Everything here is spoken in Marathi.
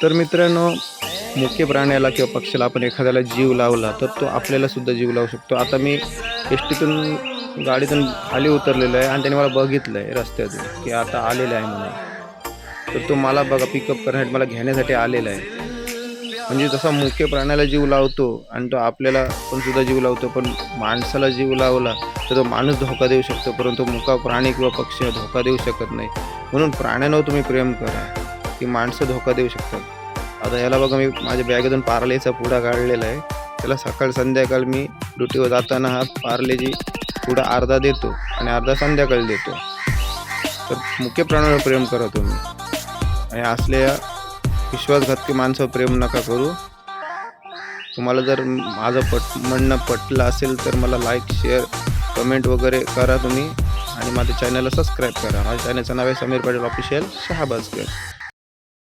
तर मित्रांनो, मुख्य प्राण्याला किंवा पक्षाला आपण एखाद्याला जीव लावला तर तो आपल्याला सुद्धा जीव लावू शकतो. आता मी एसटीतून गाडीतून खाली उतरलेलो आहे आणि त्याने मला बघितलं आहे रस्त्यातून की आता आलेला आहे म्हणून. तर तो मला बघा पिकअप करण्यासाठी मला घेण्यासाठी आलेला आहे. म्हणजे जसा मुख्य प्राण्याला जीव लावतो आणि तो आपल्याला पण सुद्धा जीव लावतो, पण माणसाला जीव लावला तर तो माणूस धोका देऊ शकतो, परंतु मुका प्राणी किंवा पक्षी धोका देऊ शकत नाही. म्हणून प्राण्यांवर तुम्ही प्रेम करा की माणसं धोका देऊ शकतात. आता याला बघा, मी माझ्या बॅगेतून पार्लेचा पुडा काढलेला आहे. त्याला सकाळ संध्याकाळ मी ड्युटीवर जाताना हा पार्लेची पुडा अर्धा देतो आणि अर्धा संध्याकाळी देतो. तर मुख्य प्राण्यावर प्रेम करा तुम्ही आणि असल्या विश्वासघातकी माणसावर प्रेम नका करू. तुम्हाला जर माझं म्हणणं पटलं असेल तर मला लाईक, शेअर, कमेंट वगैरे करा तुम्ही आणि माझ्या चॅनलला सबस्क्राईब करा. माझ्या चॅनलचं नाव आहे समीर पाटील ऑफिशियल शहाबाजकर.